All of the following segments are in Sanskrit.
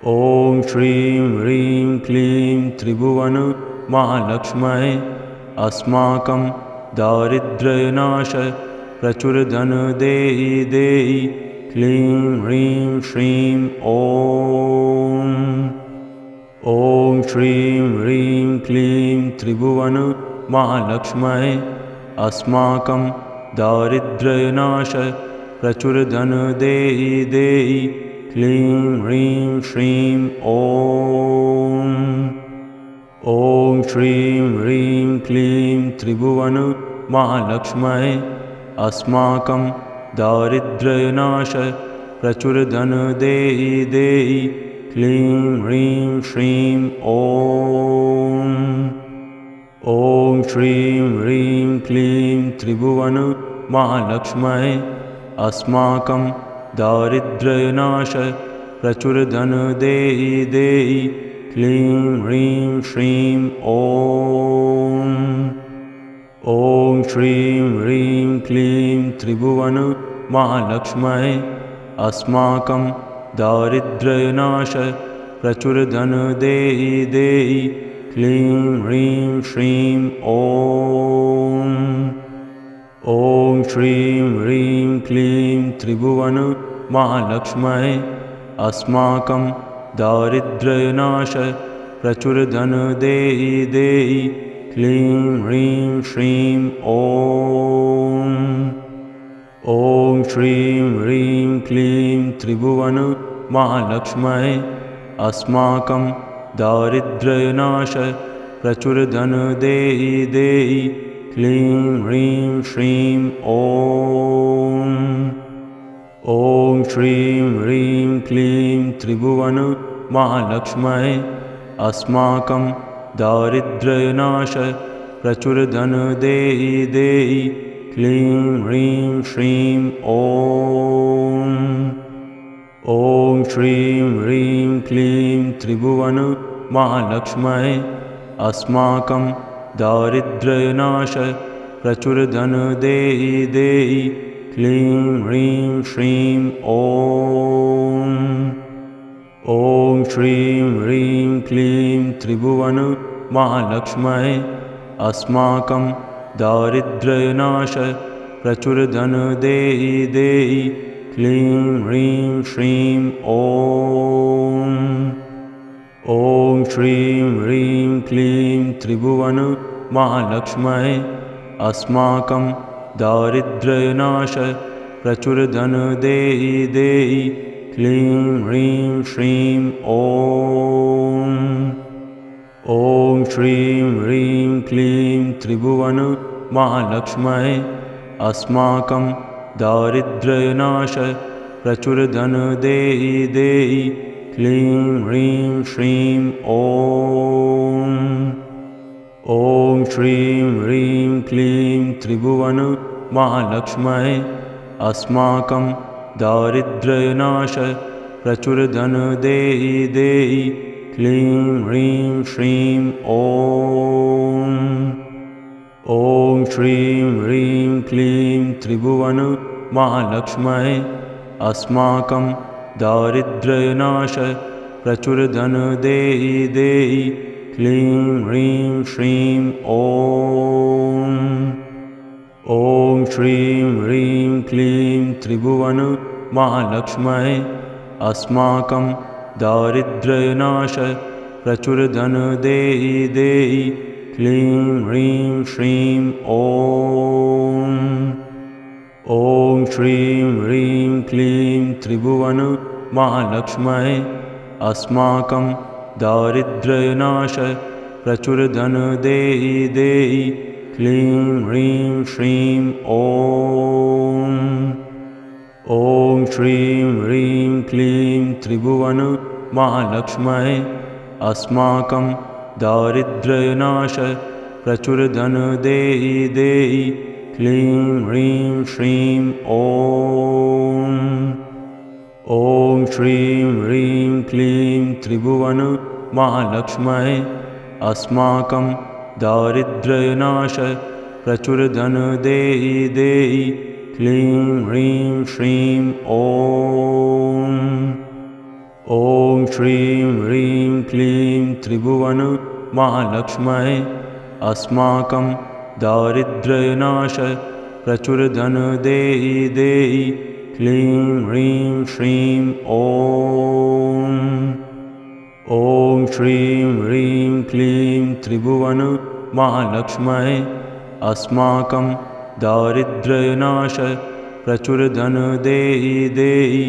ॐ श्रीं ह्रीं क्लीं त्रिभुवन महालक्ष्म्यै अस्माकं दारिद्र्यनाश प्रचुरधन देहि देहि क्लीं ह्रीं श्रीं ॐ श्रीं ह्रीं क्लीं त्रिभुवन महालक्ष्म्यै अस्माकं दारिद्र्यनाश प्रचुरधन देहि देहि क्लीं ह्रीं श्रीं ॐ श्रीं ह्रीं क्लीं त्रिभुवन महालक्ष्म्यै अस्माकं दारिद्र्यनाश प्रचुरधन देहि देहि क्लीं ह्रीं श्रीं ॐ श्रीं ह्रीं क्लीं त्रिभुवन महालक्ष्म्यै अस्माकं दारिद्र्यनाश प्रचुरधन देहि देहि क्लीं ह्रीं श्रीं ॐ श्रीं ह्रीं क्लीं त्रिभुवन महालक्ष्म्यै अस्माकं दारिद्र्यनाश प्रचुरधन देहि देहि क्लीं ह्रीं श्रीं ॐ श्रीं ह्रीं क्लीं त्रिभुवन महालक्ष्म्यै अस्माकं दारिद्र्यनाश प्रचुरधन देहि देहि क्लीं ह्रीं श्रीं ॐ श्रीं ह्रीं क्लीं त्रिभुवन महालक्ष्म्यै अस्माकं दारिद्र्यनाश प्रचुरधन देहि देहि क्लीं ह्रीं श्रीं ॐ श्रीं ह्रीं क्लीं त्रिभुवन महालक्ष्म्यै अस्माकं दारिद्र्यनाश प्रचुरधन देहि देहि क्लीं ह्रीं श्रीं ॐ श्रीं ह्रीं क्लीं त्रिभुवन महालक्ष्म्यै अस्माकं दारिद्र्यनाश प्रचुरधन देहि देहि क्लीं ह्रीं श्रीं ॐ श्रीं ह्रीं क्लीं त्रिभुवन महालक्ष्म्यै अस्माकं दारिद्र्यनाश प्रचुरधन देहि देहि क्लीं ह्रीं श्रीं ॐ श्रीं ह्रीं क्लीं त्रिभुवन महालक्ष्म्यै अस्माकं दारिद्र्यनाश प्रचुरधन देहि देहि क्लीं ह्रीं श्रीं ॐ श्रीं ह्रीं क्लीं त्रिभुवन महालक्ष्म्यै अस्माकं दारिद्र्यनाश प्रचुरधन देहि देहि क्लीं ह्रीं श्रीं ॐ श्रीं ह्रीं क्लीं त्रिभुवन महालक्ष्म्यै अस्माकं दारिद्र्यनाश प्रचुरधन देहि देहि क्लीं ह्रीं श्रीं ॐ श्रीं ह्रीं क्लीं त्रिभुवन महालक्ष्म्यै अस्माकं दारिद्र्यनाश प्रचुरधन देहि देहि क्लीं ह्रीं श्रीं ॐ श्रीं ह्रीं क्लीं त्रिभुवन महालक्ष्म्यै अस्माकं दारिद्र्यनाश प्रचुरधन देहि देहि क्लीं ह्रीं श्रीं ॐ श्रीं ह्रीं क्लीं त्रिभुवन महालक्ष्म्यै अस्माकं दारिद्र्यनाश प्रचुरधन देहि देहि क्लीं ह्रीं श्रीं ॐ श्रीं ह्रीं क्लीं त्रिभुवन महालक्ष्म्यै अस्माकं दारिद्र्यनाश प्रचुरधन देहि देहि क्लीं ह्रीं श्रीं ॐ श्रीं ह्रीं क्लीं त्रिभुवन महालक्ष्म्यै अस्माकं दारिद्र्यनाश प्रचुरधन देहि देहि क्लीं ह्रीं श्रीं ॐ श्रीं ह्रीं क्लीं त्रिभुवन महालक्ष्म्यै अस्माकं दारिद्र्यनाश प्रचुर धन देहि देहि क्लीं ह्रीं श्रीं ॐ श्रीं ह्रीं क्लीं त्रिभुवन महालक्ष्म्यै अस्माकं दारिद्र्यनाश प्रचुर धन देहि देहि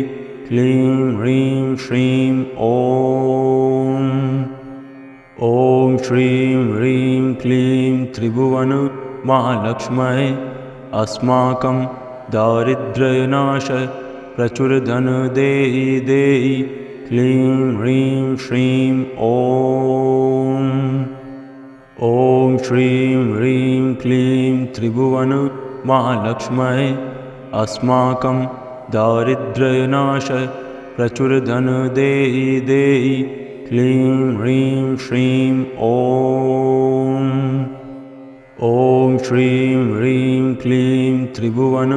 क्लीं ह्रीं श्रीं ॐ श्रीं ह्रीं क्लीं त्रिभुवन महालक्ष्म्यै अस्माकं दारिद्र्यनाश प्रचुर धन देहि देहि क्लीं ह्रीं श्रीं ॐ श्रीं ह्रीं क्लीं त्रिभुवन महालक्ष्म्यै अस्माकं दारिद्र्यनाश प्रचुर धन देहि देहि क्लीं ह्रीं श्रीं ॐ श्रीं ह्रीं क्लीं त्रिभुवन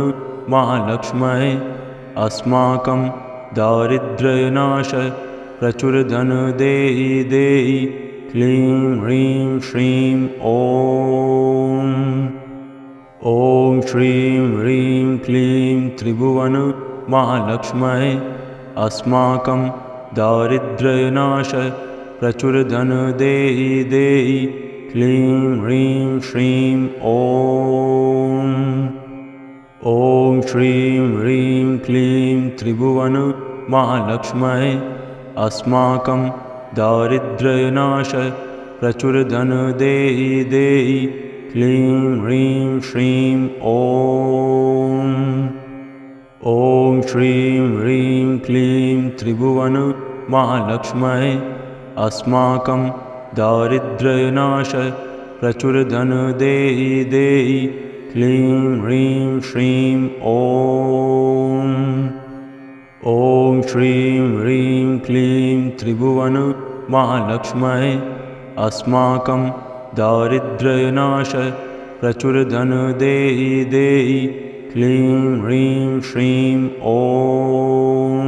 महालक्ष्म्यै अस्माकं दारिद्र्यनाश प्रचुर धन देहि देहि क्लीं ह्रीं श्रीं ॐ श्रीं ह्रीं क्लीं त्रिभुवन महालक्ष्म्यै अस्माकं दारिद्र्यनाश प्रचुर धन देहि देहि क्लीं ह्रीं श्रीं ॐ श्रीं ह्रीं क्लीं त्रिभुवन महालक्ष्म्यै अस्माकं दारिद्र्यनाश प्रचुर धन देहि देहि क्लीं ह्रीं श्रीं ॐ श्रीं ह्रीं क्लीं त्रिभुवन महालक्ष्म्यै अस्माकं दारिद्र्यनाश प्रचुर धन देहि देहि क्लीं ह्रीं श्रीं ॐ श्रीं ह्रीं क्लीं त्रिभुवन महालक्ष्म्यै अस्माकं दारिद्र्यनाश प्रचुर धन देहि देहि क्लीं ह्रीं श्रीं ॐ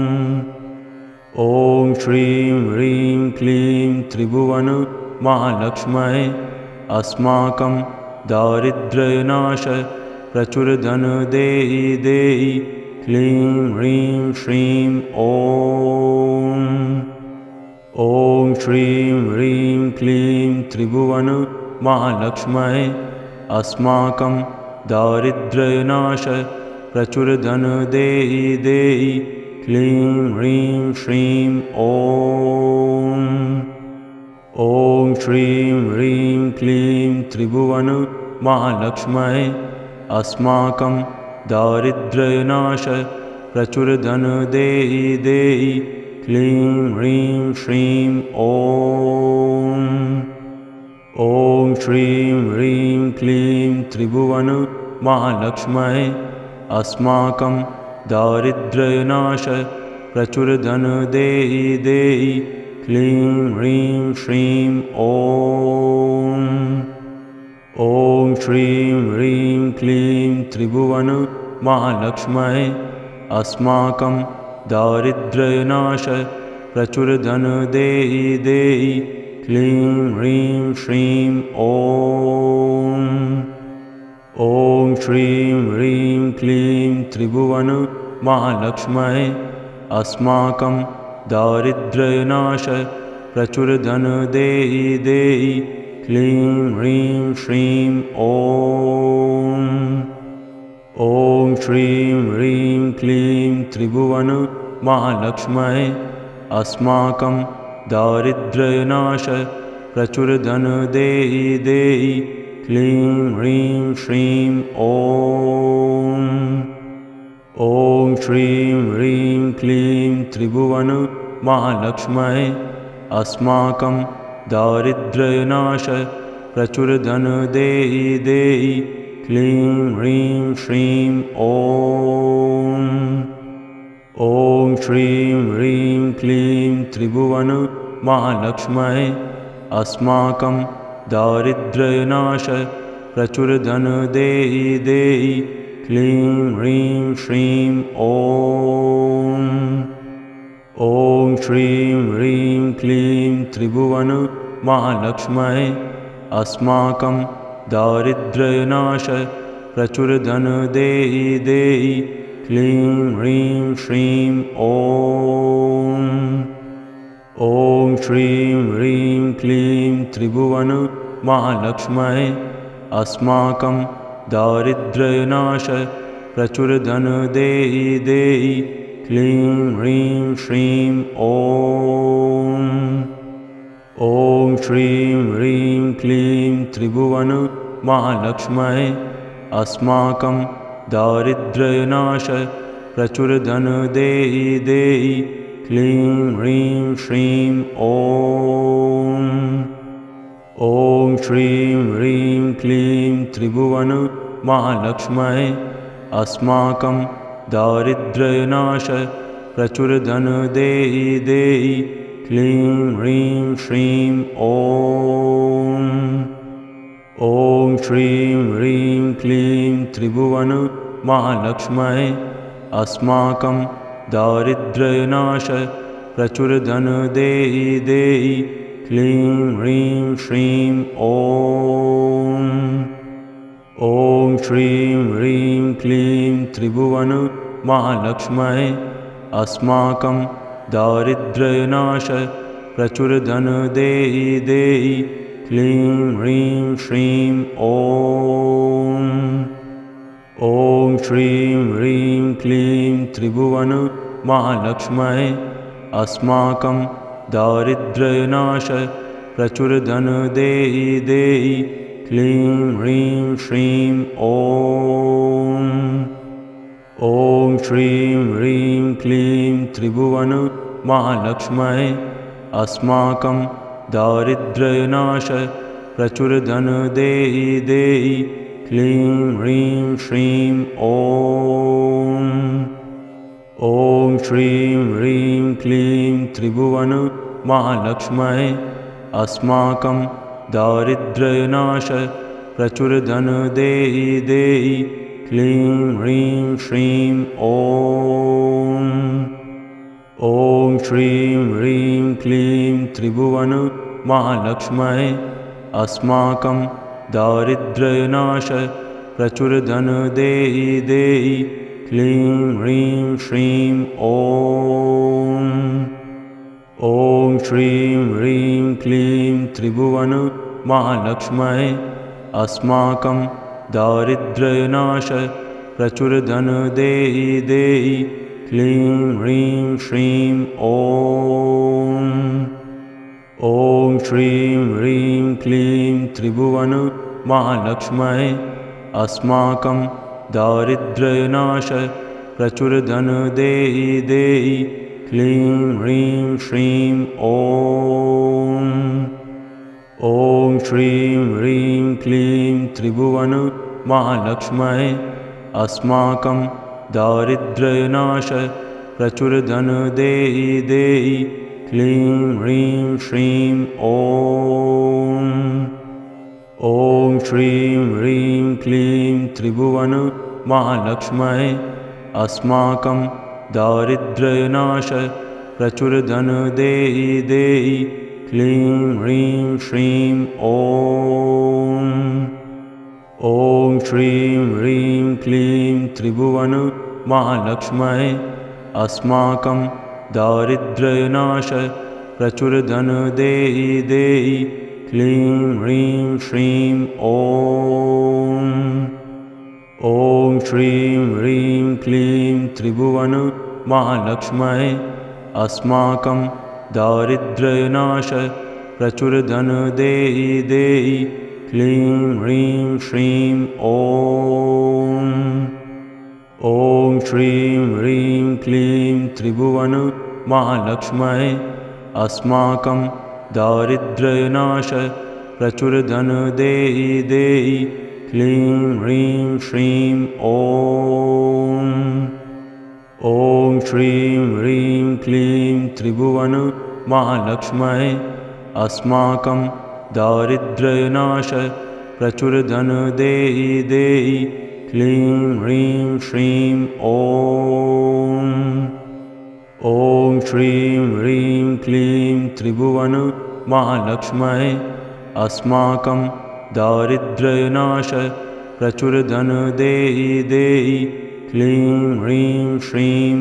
श्रीं ह्रीं क्लीं त्रिभुवन महालक्ष्म्यै अस्माकं दारिद्र्यनाश प्रचुर धन देहि देहि क्लीं ह्रीं श्रीं ॐ श्रीं ह्रीं क्लीं त्रिभुवन महालक्ष्म्यै अस्माकं दारिद्र्यनाश प्रचुर धन देहि देहि क्लीं ह्रीं श्रीं ॐ श्रीं ह्रीं क्लीं त्रिभुवन महालक्ष्म्यै अस्माकं दारिद्र्यनाश प्रचुर धन देहि देहि क्लीं ह्रीं श्रीं ॐ श्रीं ह्रीं क्लीं त्रिभुवन महालक्ष्म्यै अस्माकं दारिद्र्यनाश प्रचुर धन देहि देहि क्लीं ह्रीं श्रीं ॐ श्रीं ह्रीं क्लीं त्रिभुवन महालक्ष्म्यै अस्माकं दारिद्र्यनाश प्रचुर धन देहि देहि क्लीं ह्रीं श्रीं ॐ श्रीं ह्रीं क्लीं त्रिभुवन महालक्ष्म्यै अस्माकं दारिद्र्यनाश प्रचुर धन देहि देहि क्लीं ह्रीं श्रीं ॐ श्रीं ह्रीं क्लीं त्रिभुवन महालक्ष्म्यै अस्माकं दारिद्र्यनाश प्रचुर धन देहि देहि क्लीं ह्रीं श्रीं ॐ श्रीं ह्रीं क्लीं त्रिभुवन महालक्ष्म्यै अस्माकं दारिद्र्यनाश प्रचुर धन देहि देहि क्लीं ह्रीं श्रीं ॐ श्रीं ह्रीं क्लीं त्रिभुवन महालक्ष्म्यै अस्माकं दारिद्र्यनाश प्रचुर धन देहि देहि क्लीं ह्रीं श्रीं ॐ श्रीं ह्रीं क्लीं त्रिभुवन महालक्ष्म्यै अस्माकं दारिद्र्यनाश प्रचुर धन देहि देहि क्लीं ह्रीं श्रीं ॐ श्रीं ह्रीं क्लीं त्रिभुवन महालक्ष्म्यै अस्माकं दारिद्र्यनाश प्रचुर धन देहि देहि क्लीं ह्रीं श्रीं ॐ श्रीं ह्रीं क्लीं त्रिभुवन महालक्ष्म्यै अस्माकं दारिद्र्यनाश प्रचुर धन देहि देहि क्लीं ह्रीं श्रीं ॐ श्रीं ह्रीं क्लीं त्रिभुवन महालक्ष्म्यै अस्माकं दारिद्र्यनाश प्रचुर धन देहि देहि क्लीं ह्रीं श्रीं ॐ श्रीं ह्रीं क्लीं त्रिभुवन महालक्ष्म्यै अस्माकं दारिद्र्यनाश प्रचुर धन देहि देहि क्लीं ह्रीं श्रीं ॐ श्रीं ह्रीं क्लीं त्रिभुवन महालक्ष्म्यै अस्माकं दारिद्र्यनाश प्रचुर धन देहि देहि क्लीं ह्रीं श्रीं ॐ श्रीं ह्रीं क्लीं त्रिभुवन महालक्ष्म्यै अस्माकं दारिद्र्यनाश प्रचुर धन देहि देहि क्लीं ह्रीं श्रीं ॐ श्रीं ह्रीं क्लीं त्रिभुवन महालक्ष्म्यै अस्माकं दारिद्र्यनाश प्रचुर धन देहि देहि क्लीं ह्रीं श्रीं ॐ श्रीं ह्रीं क्लीं त्रिभुवन महालक्ष्म्यै अस्माकं दारिद्र्यनाश प्रचुर धन देहि देहि क्लीं ह्रीं श्रीं ॐ श्रीं ह्रीं क्लीं त्रिभुवन महालक्ष्म्यै अस्माकं दारिद्र्यनाश प्रचुर धन देहि देहि क्लीं ह्रीं श्रीं ॐ श्रीं ह्रीं क्लीं त्रिभुवन महालक्ष्म्यै अस्माकं दारिद्र्यनाश प्रचुर धन देहि देहि क्लीं ह्रीं श्रीं ॐ श्रीं ह्रीं क्लीं त्रिभुवन महालक्ष्म्यै अस्माकं दारिद्र्यनाश प्रचुर धन देहि देहि क्लीं ह्रीं श्रीं ॐ श्रीं ह्रीं क्लीं त्रिभुवन महालक्ष्म्यै अस्माकं दारिद्र्यनाश प्रचुर धन देहि देहि क्लीं ह्रीं श्रीं ॐ श्रीं ह्रीं क्लीं त्रिभुवन महालक्ष्म्यै अस्माकं दारिद्र्यनाश प्रचुर धन देहि देहि क्लीं ह्रीं श्रीं ॐ श्रीं ह्रीं क्लीं त्रिभुवन महालक्ष्म्यै अस्माकं दारिद्र्यनाश प्रचुर धन देहि देहि क्लीं ह्रीं श्रीं ॐ श्रीं ह्रीं क्लीं त्रिभुवन महालक्ष्म्यै अस्माकं दारिद्र्यनाश प्रचुर धन देहि देहि क्लीं ह्रीं श्रीं ॐ श्रीं ह्रीं क्लीं त्रिभुवन महालक्ष्म्यै अस्माकं दारिद्र्यनाश प्रचुर धन देहि देहि क्लीं ह्रीं श्रीं ॐ श्रीं ह्रीं क्लीं त्रिभुवन महालक्ष्म्यै अस्माकं दारिद्र्यनाश प्रचुर धन देहि देहि क्लीं ह्रीं श्रीं ॐ श्रीं ह्रीं क्लीं त्रिभुवन महालक्ष्म्यै अस्माकं दारिद्र्यनाशय प्रचुर धन देहि देहि क्लीं ह्रीं श्रीं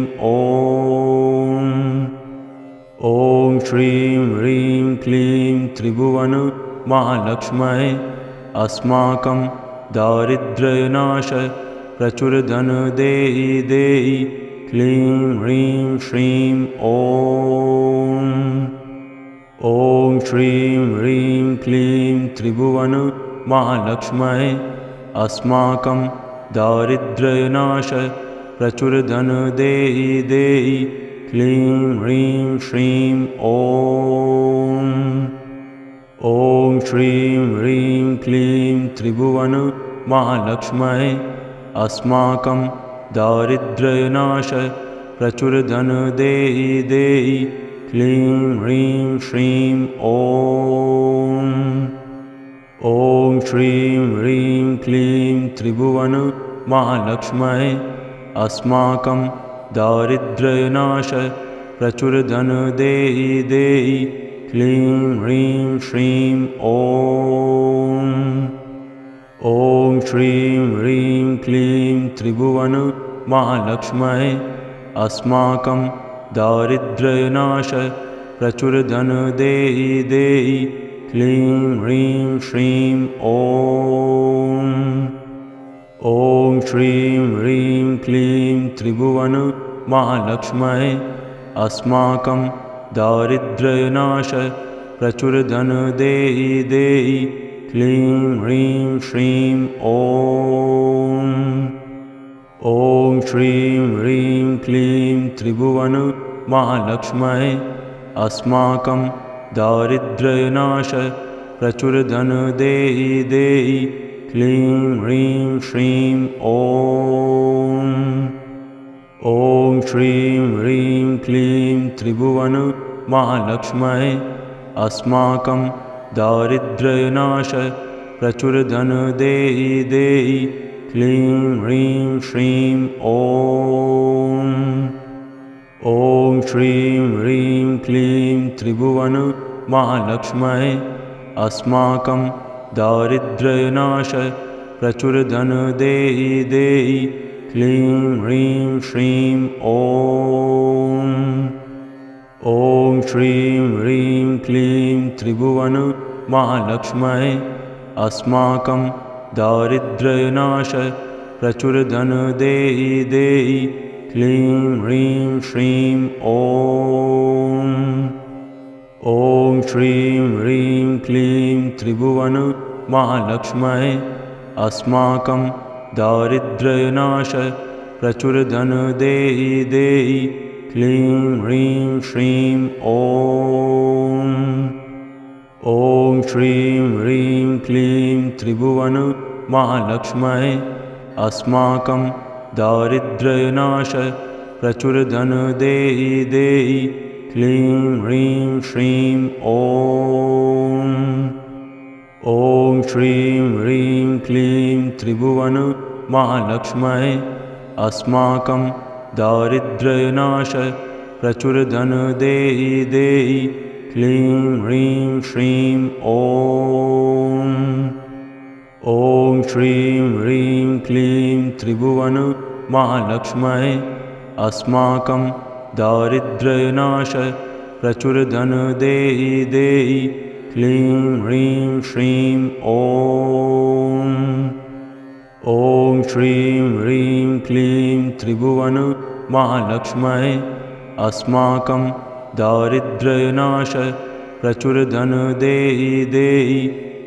ॐ श्रीं ह्रीं क्लीं त्रिभुवन महालक्ष्म्यै अस्माकं दारिद्र्यनाशय प्रचुर धन देहि देहि क्लीं ह्रीं श्रीं ॐ श्रीं ह्रीं क्लीं त्रिभुवन महालक्ष्म्यै अस्माकं दारिद्र्यनाशय प्रचुर धन देहि देहि क्लीं ह्रीं श्रीं ॐ श्रीं ह्रीं क्लीं त्रिभुवन महालक्ष्म्यै अस्माकं दारिद्र्यनाशय प्रचुर धन देहि देहि क्लीं ह्रीं श्रीं ॐ श्रीं ह्रीं क्लीं त्रिभुवन महालक्ष्म्यै अस्माकं दारिद्र्यनाशय प्रचुर धन देहि देहि क्लीं ह्रीं श्रीं ॐ श्रीं ह्रीं क्लीं त्रिभुवन महालक्ष्म्यै अस्माकं दारिद्र्यनाशय प्रचुर धन देहि देहि क्लीं ह्रीं श्रीं ॐ श्रीं ह्रीं क्लीं त्रिभुवन महालक्ष्म्यै अस्माकं दारिद्र्यनाशय प्रचुर धन देहि देहि क्लीं ह्रीं श्रीं ॐ श्रीं ह्रीं क्लीं त्रिभुवन महालक्ष्म्यै अस्माकं दारिद्र्यनाशय प्रचुर धन देहि देहि क्लीं ह्रीं श्रीं ॐ श्रीं ह्रीं क्लीं त्रिभुवन महालक्ष्म्यै अस्माकं दारिद्र्यनाशय प्रचुर धन देहि देहि क्लीं ह्रीं श्रीं ॐ श्रीं ह्रीं क्लीं त्रिभुवन महालक्ष्म्यै अस्माकं दारिद्र्यनाशय प्रचुर धन देहि देहि क्लीं ह्रीं श्रीं ॐ श्रीं ह्रीं क्लीं त्रिभुवन महालक्ष्म्यै अस्माकं दारिद्र्यनाशय प्रचुर धन देहि देहि क्लीं ह्रीं श्रीं ॐ श्रीं ह्रीं क्लीं त्रिभुवन महालक्ष्म्यै अस्माकं दारिद्र्यनाशय प्रचुर धन देहि देहि क्लीं ह्रीं श्रीं ॐ श्रीं ह्रीं क्लीं त्रिभुवन महालक्ष्म्यै अस्माकं दारिद्र्यनाशय प्रचुर धन देहि देहि क्लीं ह्रीं श्रीं ॐ श्रीं ह्रीं क्लीं त्रिभुवन महालक्ष्म्यै अस्माकं दारिद्र्यनाशय प्रचुर धन देहि देहि क्लीं ह्रीं श्रीं ॐ श्रीं ह्रीं क्लीं त्रिभुवन महालक्ष्म्यै अस्माकं दारिद्र्यनाशय प्रचुर धन देहि देहि क्लीं ह्रीं श्रीं ॐ श्रीं ह्रीं क्लीं त्रिभुवन महालक्ष्म्यै अस्माकं दारिद्र्यनाशय प्रचुर धन देहि देहि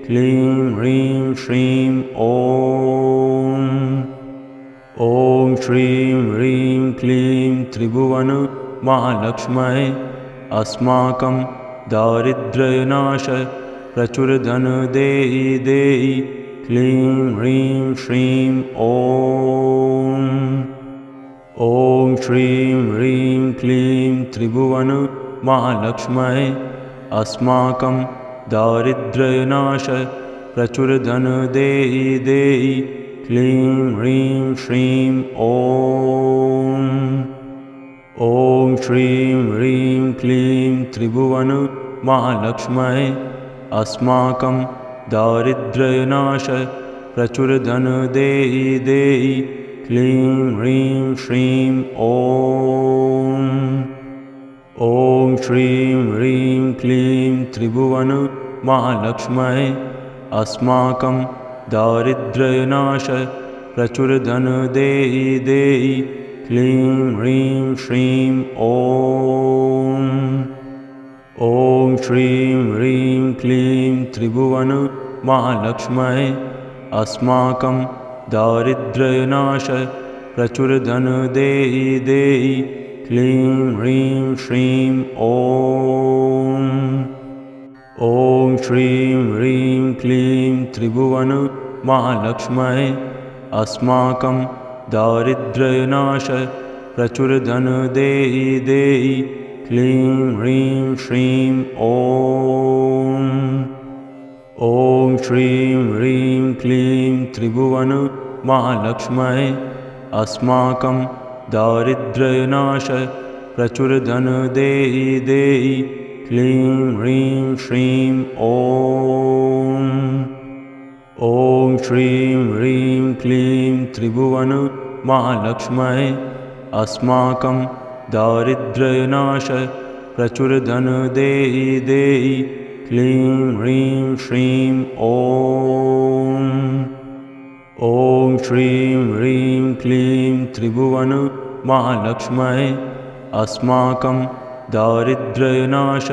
क्लीं ह्रीं श्रीं ॐ श्रीं ह्रीं क्लीं त्रिभुवन महालक्ष्म्यै अस्माकं दारिद्र्यनाशय प्रचुर धन देहि देहि क्लीं ह्रीं श्रीं ॐ श्रीं ह्रीं क्लीं त्रिभुवन महालक्ष्म्यै अस्माकं दारिद्र्यनाशय प्रचुर धन देहि देहि क्लीं ह्रीं श्रीं ॐ श्रीं ह्रीं क्लीं त्रिभुवन महालक्ष्म्यै अस्माकं दारिद्र्यनाश प्रचुरधन देहि देहि क्लीं ह्रीं श्रीं ॐ श्रीं ह्रीं क्लीं त्रिभुवन महालक्ष्म्यै अस्माकं दारिद्र्यनाश प्रचुरधन देहि देहि क्लीं ह्रीं श्रीं ॐ श्रीं ह्रीं क्लीं त्रिभुवन महालक्ष्म्यै अस्माकं दारिद्र्यनाश प्रचुरधन देहि देहि क्लीं ह्रीं श्रीं ॐ श्रीं ह्रीं क्लीं त्रिभुवन महालक्ष्म्यै अस्माकं दारिद्र्यनाश प्रचुरधन देहि देहि क्लीं ह्रीं श्रीं ॐ श्रीं ह्रीं क्लीं त्रिभुवन महालक्ष्म्यै अस्माकं दारिद्र्यनाश प्रचुरधन देहि देहि क्लीं ह्रीं श्रीं ॐ श्रीं ह्रीं क्लीं त्रिभुवन महालक्ष्म्यै अस्माकं दारिद्र्यनाश प्रचुरधन देहि देहि क्लीं ह्रीं श्रीं ॐ श्रीं ह्रीं क्लीं त्रिभुवन महालक्ष्म्यै अस्माकं दारिद्र्यनाश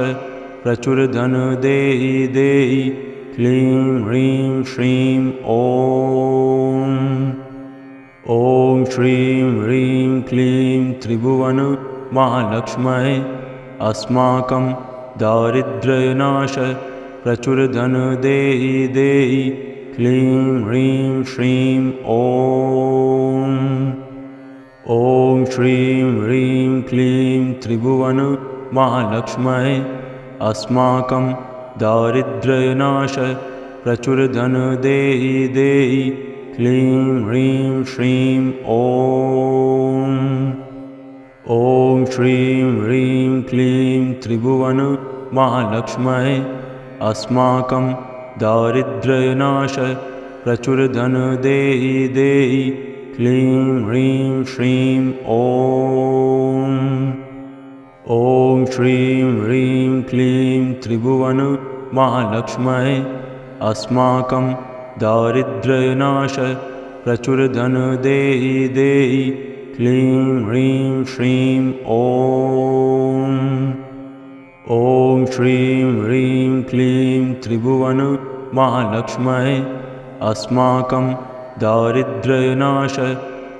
प्रचुरधन देहि देहि क्लीं ह्रीं श्रीं ॐ श्रीं ह्रीं क्लीं त्रिभुवन महालक्ष्म्यै अस्माकं दारिद्र्यनाश प्रचुरधन देहि देहि क्लीं ह्रीं श्रीं ॐ श्रीं ह्रीं क्लीं त्रिभुवन महालक्ष्म्यै अस्माकं दारिद्र्यनाश प्रचुरधन देहि देहि क्लीं ह्रीं श्रीं ॐ श्रीं ह्रीं क्लीं त्रिभुवन महालक्ष्म्यै अस्माकं दारिद्र्यनाश प्रचुरधन देहि देहि क्लीं ह्रीं श्रीं ॐ श्रीं ह्रीं क्लीं त्रिभुवन महालक्ष्म्यै अस्माकं दारिद्र्यनाश प्रचुरधन देहि देहि क्लीं ह्रीं श्रीं ॐ श्रीं ह्रीं क्लीं त्रिभुवन महालक्ष्म्यै अस्माकं दारिद्र्यनाश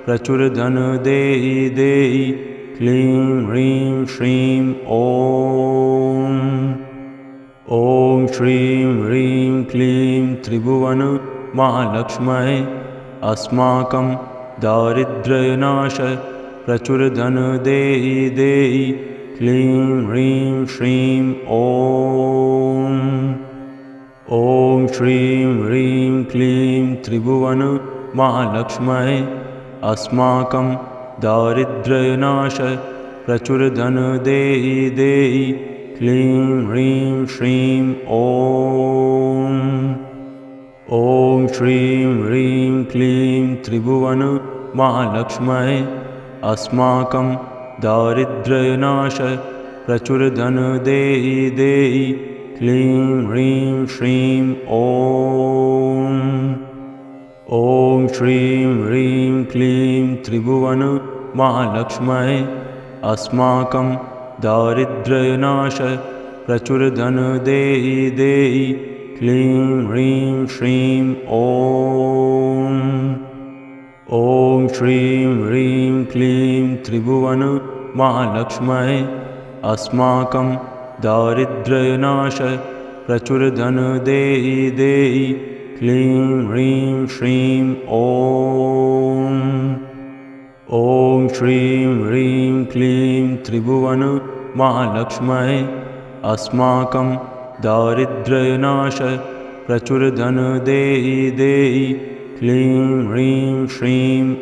प्रचुरधन देहि देहि क्लीं ह्रीं श्रीं ॐ श्रीं ह्रीं क्लीं त्रिभुवन महालक्ष्म्यै अस्माकं दारिद्र्यनाश प्रचुरधन देहि देहि क्लीं ह्रीं श्रीं ॐ श्रीं ह्रीं क्लीं त्रिभुवन महालक्ष्म्यै अस्माकं दारिद्र्यनाश प्रचुरधन देहि देहि क्लीं ह्रीं श्रीं ॐ श्रीं ह्रीं क्लीं त्रिभुवन महालक्ष्म्यै अस्माकं दारिद्र्यनाश प्रचुरधन देहि देहि क्लीं ह्रीं श्रीं ॐ श्रीं ह्रीं क्लीं त्रिभुवन महालक्ष्म्यै अस्माकं दारिद्र्यनाश प्रचुरधन देहि देहि क्लीं ह्रीं श्रीं ॐ श्रीं ह्रीं क्लीं त्रिभुवन महालक्ष्म्यै अस्माकं दारिद्र्यनाश प्रचुरधन देहि देहि क्लीं ह्रीं श्रीं ॐ श्रीं ह्रीं क्लीं त्रिभुवन महालक्ष्म्यै अस्माकं दारिद्र्यनाश प्रचुरधन देहि देहि क्लीं ह्रीं श्रीं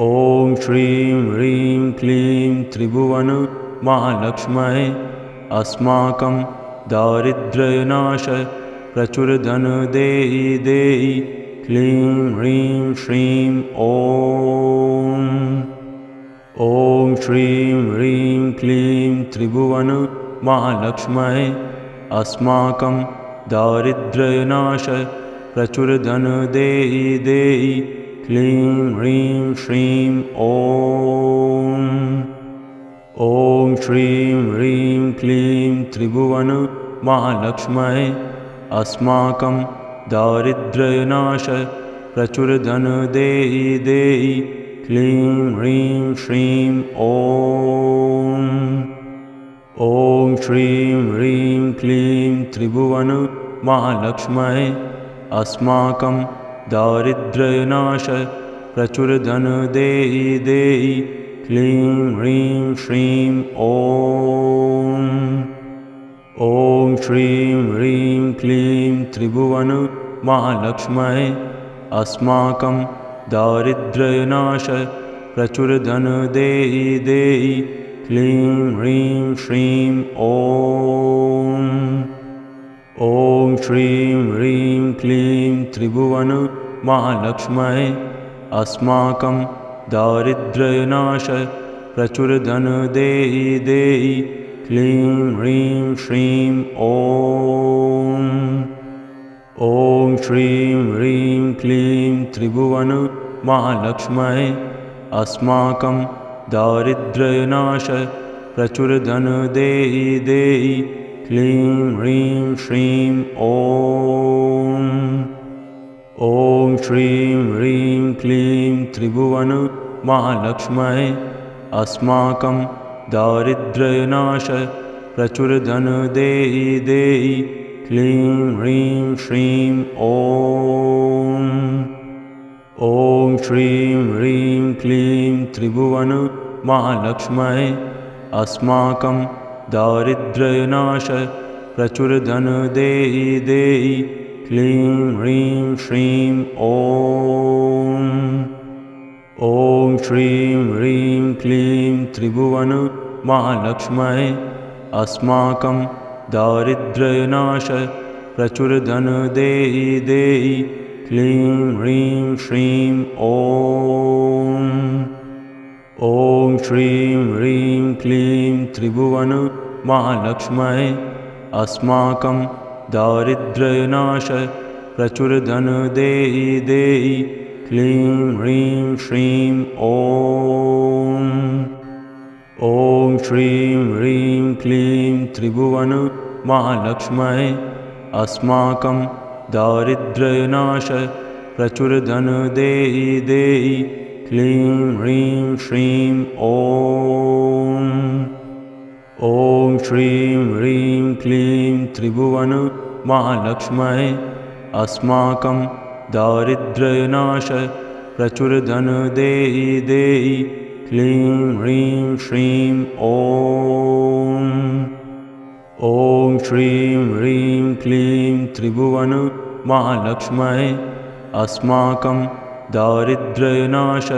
ॐ श्रीं ह्रीं क्लीं त्रिभुवन महालक्ष्म्यै अस्माकं दारिद्र्यनाश प्रचुर धन देहि देहि क्लीं ह्रीं श्रीं ॐ श्रीं ह्रीं क्लीं त्रिभुवन महालक्ष्म्यै अस्माकं दारिद्र्यनाश प्रचुर धन देहि देहि क्लीं ह्रीं श्रीं ॐ श्रीं ह्रीं क्लीं त्रिभुवन महालक्ष्म्यै अस्माकं दारिद्र्यनाश प्रचुर धन देहि देहि क्लीं ह्रीं श्रीं ॐ श्रीं ह्रीं क्लीं त्रिभुवन महालक्ष्म्यै अस्माकं दारिद्र्यनाश प्रचुर धन देहि देहि क्लीं ह्रीं श्रीं ॐ श्रीं ह्रीं क्लीं त्रिभुवन महालक्ष्म्यै अस्माकं दारिद्र्यनाश प्रचुर धन देहि देहि क्लीं ह्रीं श्रीं ॐ श्रीं ह्रीं क्लीं त्रिभुवन महालक्ष्म्यै अस्माकं दारिद्र्यनाश प्रचुर धन देहि देहि क्लीं ह्रीं श्रीं ॐ श्रीं ह्रीं क्लीं त्रिभुवन महालक्ष्म्यै अस्माकं दारिद्र्यनाश प्रचुर धन देहि देहि क्लीं ह्रीं श्रीं ॐ श्रीं ह्रीं क्लीं त्रिभुवन महालक्ष्म्यै अस्माकं दारिद्र्यनाश प्रचुर धन देहि देहि क्लीं ह्रीं श्रीं ॐ श्रीं ह्रीं क्लीं त्रिभुवन महालक्ष्म्यै अस्माकं दारिद्र्यनाश प्रचुर धन देहि देहि क्लीं ह्रीं श्रीं ॐ श्रीं ह्रीं क्लीं त्रिभुवन महालक्ष्म्यै अस्माकं दारिद्र्यनाश प्रचुर धन देहि देहि क्लीं ह्रीं श्रीं ॐ श्रीं ह्रीं क्लीं त्रिभुवन महालक्ष्म्यै अस्माकं दारिद्र्यनाश प्रचुर धन देहि देहि क्लीं ह्रीं श्रीं ॐ श्रीं ह्रीं क्लीं त्रिभुवन महालक्ष्म्यै अस्माकं दारिद्र्यनाश प्रचुर धन देहि देहि क्लीं ह्रीं श्रीं ॐ श्रीं ह्रीं क्लीं त्रिभुवन महालक्ष्म्यै अस्माकं दारिद्र्यनाश प्रचुर धन देहि देहि क्लीं ह्रीं श्रीं ॐ श्रीं ह्रीं क्लीं त्रिभुवन महालक्ष्म्यै अस्माकं दारिद्र्यनाश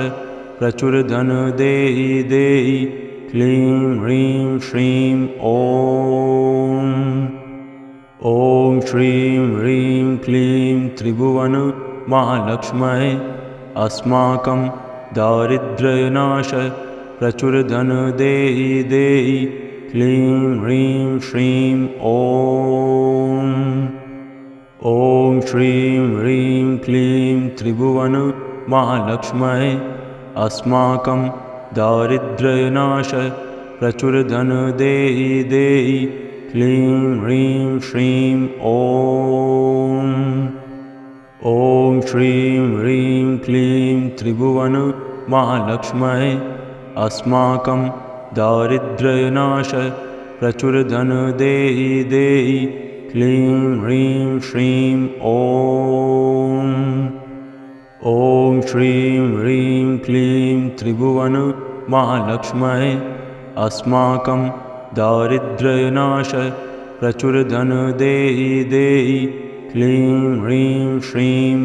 प्रचुर धन देहि देहि क्लीं ह्रीं श्रीं ॐ श्रीं ह्रीं क्लीं त्रिभुवन महालक्ष्म्यै अस्माकं दारिद्र्यनाश प्रचुर धन देहि देहि क्लीं ह्रीं श्रीं ॐ श्रीं ह्रीं क्लीं त्रिभुवन महालक्ष्म्यै अस्माकं दारिद्र्यनाश प्रचुर धन देहि देहि क्लीं ह्रीं श्रीं ॐ श्रीं ह्रीं क्लीं त्रिभुवन महालक्ष्म्यै अस्माकं दारिद्र्यनाश प्रचुर धन देहि देहि क्लीं ह्रीं श्रीं ॐ श्रीं ह्रीं क्लीं त्रिभुवन महालक्ष्म्यै अस्माकं दारिद्र्यनाश प्रचुर धन देहि देहि क्लीं ह्रीं श्रीं